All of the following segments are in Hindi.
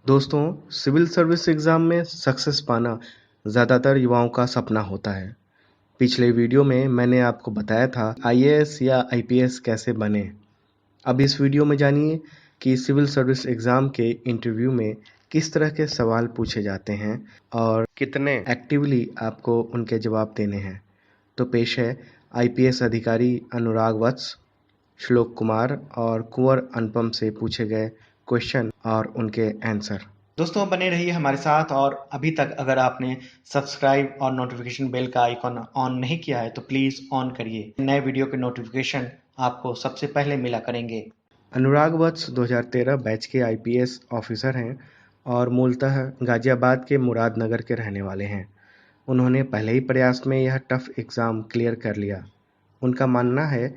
दोस्तों, सिविल सर्विस एग्ज़ाम में सक्सेस पाना ज़्यादातर युवाओं का सपना होता है। पिछले वीडियो में मैंने आपको बताया था आईएएस या आईपीएस कैसे बने। अब इस वीडियो में जानिए कि सिविल सर्विस एग्ज़ाम के इंटरव्यू में किस तरह के सवाल पूछे जाते हैं और कितने एक्टिवली आपको उनके जवाब देने हैं। तो पेश है आईपीएस अधिकारी अनुराग वत्स, श्लोक कुमार और कुंवर अनुपम से पूछे गए क्वेश्चन और उनके आंसर। दोस्तों बने रहिए हमारे साथ। और अभी तक अगर आपने सब्सक्राइब और नोटिफिकेशन बेल का आइकॉन ऑन नहीं किया है तो प्लीज़ ऑन करिए। नए वीडियो के नोटिफिकेशन आपको सबसे पहले मिला करेंगे। अनुराग वत्स 2013 बैच के आईपीएस ऑफिसर हैं और मूलतः गाजियाबाद के मुरादनगर के रहने वाले हैं। उन्होंने पहले ही प्रयास में यह टफ एग्ज़ाम क्लियर कर लिया। उनका मानना है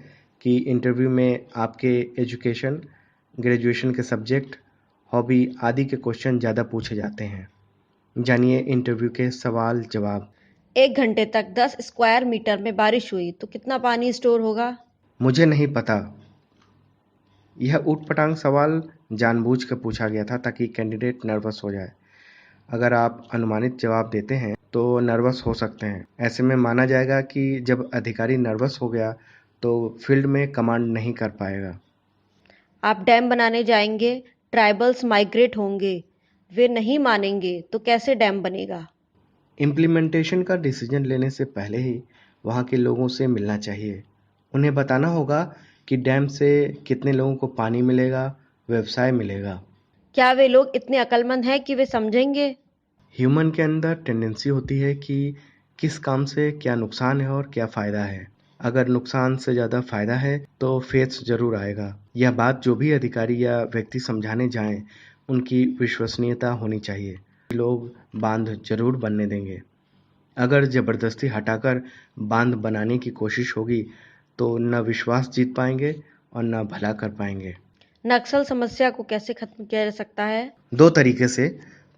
कि इंटरव्यू में आपके एजुकेशन, ग्रेजुएशन के सब्जेक्ट, हॉबी आदि के क्वेश्चन ज़्यादा पूछे जाते हैं। जानिए इंटरव्यू के सवाल जवाब। 1 घंटे तक 10 स्क्वायर मीटर में बारिश हुई तो कितना पानी स्टोर होगा? मुझे नहीं पता। यह ऊटपटांग सवाल जानबूझकर पूछा गया था ताकि कैंडिडेट नर्वस हो जाए। अगर आप अनुमानित जवाब देते हैं तो नर्वस हो सकते हैं। ऐसे में माना जाएगा कि जब अधिकारी नर्वस हो गया तो फील्ड में कमांड नहीं कर पाएगा। आप डैम बनाने जाएंगे, ट्राइबल्स माइग्रेट होंगे, वे नहीं मानेंगे तो कैसे डैम बनेगा? इम्प्लीमेंटेशन का डिसीजन लेने से पहले ही वहाँ के लोगों से मिलना चाहिए। उन्हें बताना होगा कि डैम से कितने लोगों को पानी मिलेगा, व्यवसाय मिलेगा। क्या वे लोग इतने अक्लमंद हैं कि वे समझेंगे? ह्यूमन के अंदर टेंडेंसी होती है कि किस काम से क्या नुकसान है और क्या फ़ायदा है। अगर नुकसान से ज़्यादा फ़ायदा है तो फेथ ज़रूर आएगा। यह बात जो भी अधिकारी या व्यक्ति समझाने जाएं, उनकी विश्वसनीयता होनी चाहिए। लोग बांध जरूर बनने देंगे। अगर ज़बरदस्ती हटाकर बांध बनाने की कोशिश होगी तो न विश्वास जीत पाएंगे और न भला कर पाएंगे। नक्सल समस्या को कैसे खत्म किया जा सकता है? 2 तरीके से।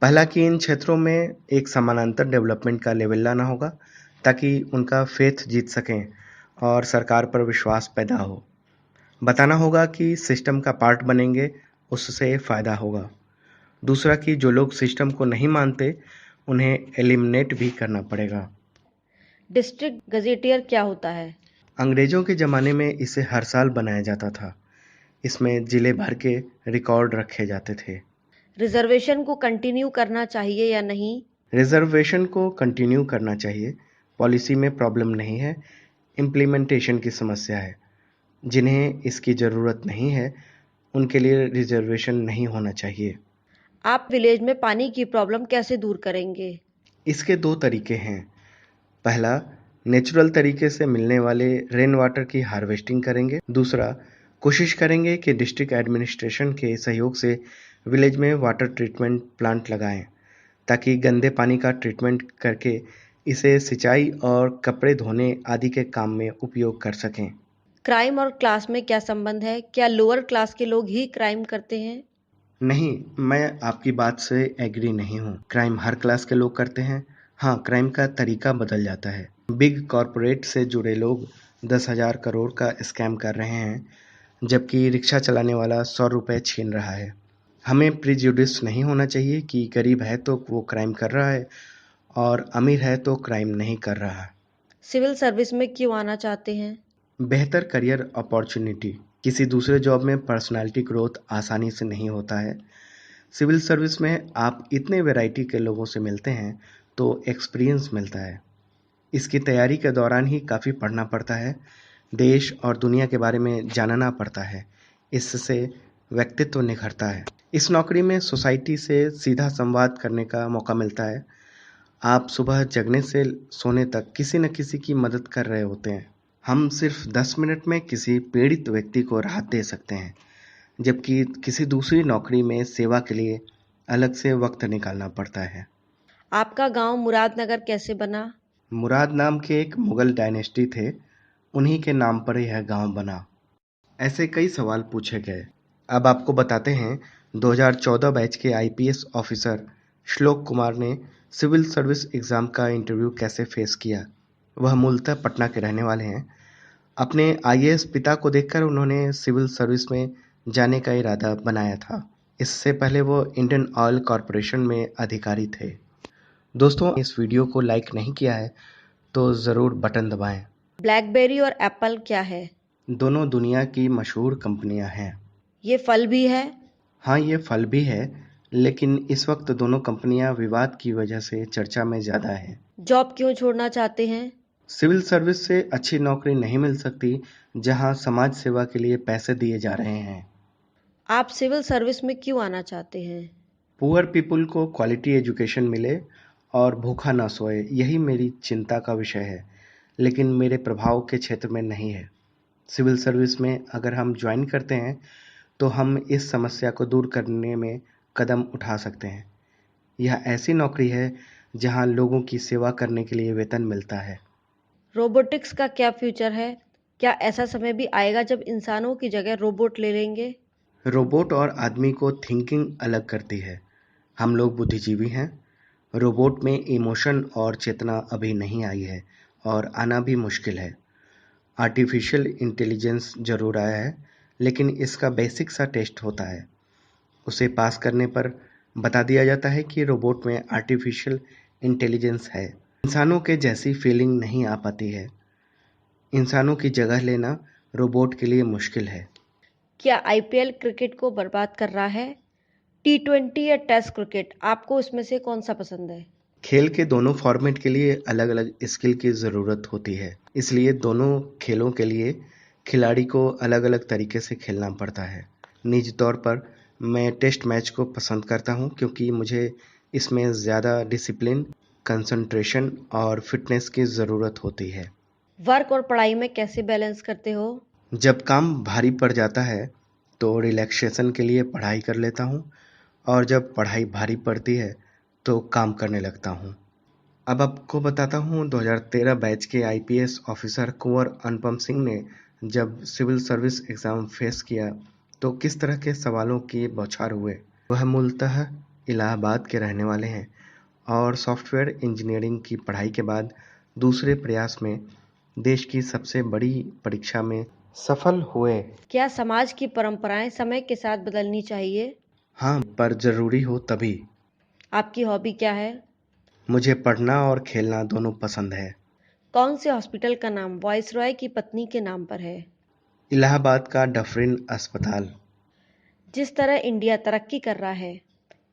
पहला कि इन क्षेत्रों में एक समानांतर डेवलपमेंट का लेवल लाना होगा ताकि उनका फेथ जीत सकें और सरकार पर विश्वास पैदा हो। बताना होगा कि सिस्टम का पार्ट बनेंगे, उससे फ़ायदा होगा। दूसरा कि जो लोग सिस्टम को नहीं मानते उन्हें एलिमिनेट भी करना पड़ेगा। डिस्ट्रिक्ट गजेटियर क्या होता है? अंग्रेज़ों के ज़माने में इसे हर साल बनाया जाता था। इसमें ज़िले भर के रिकॉर्ड रखे जाते थे। रिजर्वेशन को कंटिन्यू करना चाहिए या नहीं? रिजर्वेशन को कंटिन्यू करना चाहिए। पॉलिसी में प्रॉब्लम नहीं है, इम्प्लीमेंटेशन की समस्या है। जिन्हें इसकी ज़रूरत नहीं है उनके लिए रिजर्वेशन नहीं होना चाहिए। आप विलेज में पानी की प्रॉब्लम कैसे दूर करेंगे? इसके 2 तरीके हैं। पहला, नेचुरल तरीके से मिलने वाले रेन वाटर की हार्वेस्टिंग करेंगे। दूसरा, कोशिश करेंगे कि डिस्ट्रिक्ट एडमिनिस्ट्रेशन के सहयोग से विलेज में वाटर ट्रीटमेंट प्लांट लगाएं ताकि गंदे पानी का ट्रीटमेंट करके इसे सिंचाई और कपड़े धोने आदि के काम में उपयोग कर सकें। क्राइम और क्लास में क्या संबंध है? क्या लोअर क्लास के लोग ही क्राइम करते हैं? नहीं, मैं आपकी बात से एग्री नहीं हूँ। क्राइम हर क्लास के लोग करते हैं। हाँ, क्राइम का तरीका बदल जाता है। बिग कॉरपोरेट से जुड़े लोग 10,000 करोड़ का स्कैम कर रहे हैं, जबकि रिक्शा चलाने वाला 100 रुपये छीन रहा है। हमें प्रिजुडिस नहीं होना चाहिए कि गरीब है तो वो क्राइम कर रहा है और अमीर है तो क्राइम नहीं कर रहा। सिविल सर्विस में क्यों आना चाहते हैं? बेहतर करियर अपॉर्चुनिटी। किसी दूसरे जॉब में पर्सनालिटी ग्रोथ आसानी से नहीं होता है। सिविल सर्विस में आप इतने वैरायटी के लोगों से मिलते हैं तो एक्सपीरियंस मिलता है। इसकी तैयारी के दौरान ही काफ़ी पढ़ना पड़ता है। देश और दुनिया के बारे में जानना पड़ता है। इससे व्यक्तित्व निखरता है। इस नौकरी में सोसाइटी से सीधा संवाद करने का मौका मिलता है। आप सुबह जगने से सोने तक किसी न किसी की मदद कर रहे होते हैं। हम सिर्फ 10 मिनट में किसी पीड़ित व्यक्ति को राहत दे सकते हैं, जबकि किसी दूसरी नौकरी में सेवा के लिए अलग से वक्त निकालना पड़ता है। आपका गांव मुरादनगर कैसे बना? मुराद नाम के एक मुगल डायनेस्टी थे, उन्हीं के नाम पर यह गांव बना। ऐसे कई सवाल पूछे गए। अब आपको बताते हैं 2014 बैच के आईपीएस ऑफिसर श्लोक कुमार ने सिविल सर्विस एग्ज़ाम का इंटरव्यू कैसे फेस किया। वह मूलतः पटना के रहने वाले हैं। अपने आईएएस पिता को देखकर उन्होंने सिविल सर्विस में जाने का इरादा बनाया था। इससे पहले वो इंडियन ऑयल कॉरपोरेशन में अधिकारी थे। दोस्तों, इस वीडियो को लाइक नहीं किया है तो ज़रूर बटन दबाएं। ब्लैकबेरी और एप्पल क्या है? दोनों दुनिया की मशहूर कंपनियां हैं। ये फल भी है? हाँ, ये फल भी है, लेकिन इस वक्त दोनों कंपनियां विवाद की वजह से चर्चा में ज़्यादा है। जॉब क्यों छोड़ना चाहते हैं? सिविल सर्विस से अच्छी नौकरी नहीं मिल सकती जहां समाज सेवा के लिए पैसे दिए जा रहे हैं। आप सिविल सर्विस में क्यों आना चाहते हैं? पुअर पीपुल को क्वालिटी एजुकेशन मिले और भूखा ना सोए, यही मेरी चिंता का विषय है, लेकिन मेरे प्रभाव के क्षेत्र में नहीं है। सिविल सर्विस में अगर हम ज्वाइन करते हैं तो हम इस समस्या को दूर करने में कदम उठा सकते हैं। यह ऐसी नौकरी है जहां लोगों की सेवा करने के लिए वेतन मिलता है। रोबोटिक्स का क्या फ्यूचर है? क्या ऐसा समय भी आएगा जब इंसानों की जगह रोबोट ले लेंगे? रोबोट और आदमी को थिंकिंग अलग करती है। हम लोग बुद्धिजीवी हैं। रोबोट में इमोशन और चेतना अभी नहीं आई है और आना भी मुश्किल है। आर्टिफिशियल इंटेलिजेंस ज़रूर आया है, लेकिन इसका बेसिक सा टेस्ट होता है। उसे पास करने पर बता दिया जाता है कि रोबोट में आर्टिफिशियल इंटेलिजेंस है। इंसानों के जैसी फीलिंग नहीं आ पाती है। इंसानों की जगह लेना रोबोट के लिए मुश्किल है। क्या आईपीएल क्रिकेट को बर्बाद कर रहा है? टी20 या टेस्ट क्रिकेट, आपको इसमें से कौन सा पसंद है? खेल के दोनों फॉर्मेट के लिए अलग-अलग स्किल की ज़रूरत होती है, इसलिए दोनों खेलों के लिए खिलाड़ी को अलग-अलग तरीके से खेलना पड़ता है। निजी तौर पर मैं टेस्ट मैच को पसंद करता हूं क्योंकि मुझे इसमें ज़्यादा डिसिप्लिन, कंसंट्रेशन और फिटनेस की ज़रूरत होती है। वर्क और पढ़ाई में कैसे बैलेंस करते हो? जब काम भारी पड़ जाता है तो रिलैक्सेशन के लिए पढ़ाई कर लेता हूँ और जब पढ़ाई भारी पड़ती है तो काम करने लगता हूँ। अब आपको बताता हूँ 2013 बैच के आईपीएस ऑफिसर कुंवर अनुपम सिंह ने जब सिविल सर्विस एग्ज़ाम फेस किया तो किस तरह के सवालों की बौछार हुए। वह मूलतः इलाहाबाद के रहने वाले हैं और सॉफ्टवेयर इंजीनियरिंग की पढ़ाई के बाद दूसरे प्रयास में देश की सबसे बड़ी परीक्षा में सफल हुए। क्या समाज की परंपराएं समय के साथ बदलनी चाहिए? हाँ, पर ज़रूरी हो तभी। आपकी हॉबी क्या है? मुझे पढ़ना और खेलना दोनों पसंद है। कौन से हॉस्पिटल का नाम वायसरॉय की पत्नी के नाम पर है? इलाहाबाद का डफरिन अस्पताल। जिस तरह इंडिया तरक्की कर रहा है,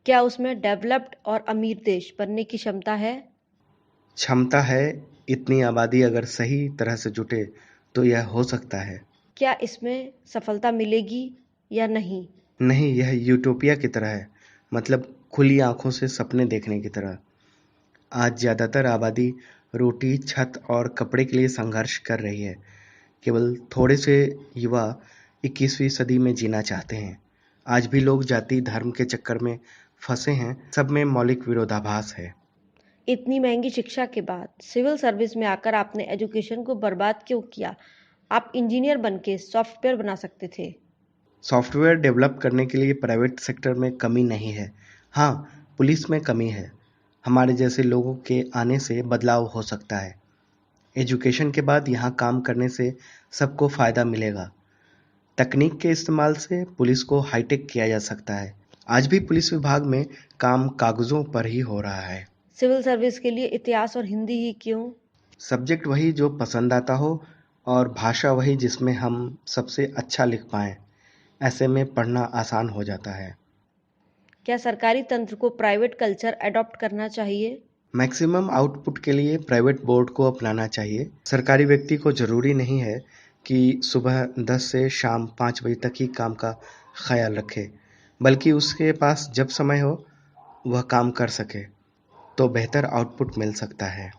क्या उसमें डेवलप्ड और अमीर देश बनने की क्षमता है? क्षमता है, इतनी आबादी अगर सही तरह से जुटे तो यह हो सकता है। क्या इसमें सफलता मिलेगी या नहीं? नहीं, यह यूटोपिया की तरह है, मतलब खुली आंखों से सपने देखने की तरह। आज ज़्यादातर आबादी रोटी, छत और कपड़े के लिए संघर्ष कर रही है। केवल थोड़े से युवा 21वीं सदी में जीना चाहते हैं। आज भी लोग जाति धर्म के चक्कर में फंसे हैं। सब में मौलिक विरोधाभास है। इतनी महंगी शिक्षा के बाद सिविल सर्विस में आकर आपने एजुकेशन को बर्बाद क्यों किया? आप इंजीनियर बनके सॉफ्टवेयर बना सकते थे। सॉफ्टवेयर डेवलप करने के लिए प्राइवेट सेक्टर में कमी नहीं है। हाँ, पुलिस में कमी है। हमारे जैसे लोगों के आने से बदलाव हो सकता है। एजुकेशन के बाद यहाँ काम करने से सबको फ़ायदा मिलेगा। तकनीक के इस्तेमाल से पुलिस को हाईटेक किया जा सकता है। आज भी पुलिस विभाग में काम कागज़ों पर ही हो रहा है। सिविल सर्विस के लिए इतिहास और हिंदी ही क्यों? सब्जेक्ट वही जो पसंद आता हो और भाषा वही जिसमें हम सबसे अच्छा लिख पाएँ। ऐसे में पढ़ना आसान हो जाता है। क्या सरकारी तंत्र को प्राइवेट कल्चर अडॉप्ट करना चाहिए? मैक्सिमम आउटपुट के लिए प्राइवेट बोर्ड को अपनाना चाहिए। सरकारी व्यक्ति को ज़रूरी नहीं है कि सुबह 10 से शाम 5 बजे तक ही काम का ख्याल रखे, बल्कि उसके पास जब समय हो वह काम कर सके, तो बेहतर आउटपुट मिल सकता है।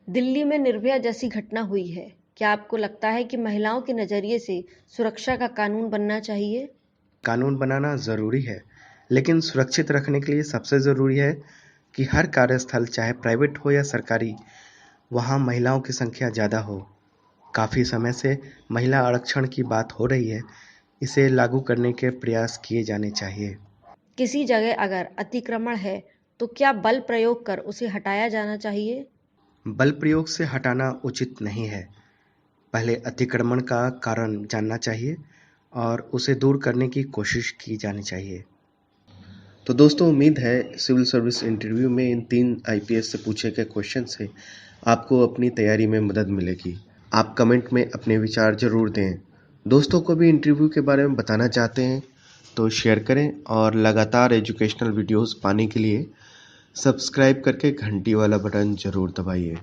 दिल्ली में निर्भया जैसी घटना हुई है। क्या आपको लगता है कि महिलाओं के नज़रिए से सुरक्षा का कानून बनना चाहिए? कानून बनाना ज़रूरी है, लेकिन सुरक्षित रखने के लिए सबसे ज़रूरी है कि हर कार्यस्थल, चाहे प्राइवेट हो या सरकारी, वहाँ महिलाओं की संख्या ज़्यादा हो। काफ़ी समय से महिला आरक्षण की बात हो रही है। इसे लागू करने के प्रयास किए जाने चाहिए। किसी जगह अगर अतिक्रमण है, तो क्या बल प्रयोग कर उसे हटाया जाना चाहिए? बल प्रयोग से हटाना उचित नहीं है। पहले अतिक्रमण का कारण जानना चाहिए और उसे दूर करने की कोशिश की जानी चाहिए। तो दोस्तों, उम्मीद है सिविल सर्विस इंटरव्यू में इन 3 आईपीएस से पूछे गए क्वेश्चन से आपको अपनी तैयारी में मदद मिलेगी। आप कमेंट में अपने विचार ज़रूर दें। दोस्तों को भी इंटरव्यू के बारे में बताना चाहते हैं तो शेयर करें और लगातार एजुकेशनल वीडियोस पाने के लिए सब्सक्राइब करके घंटी वाला बटन ज़रूर दबाइए।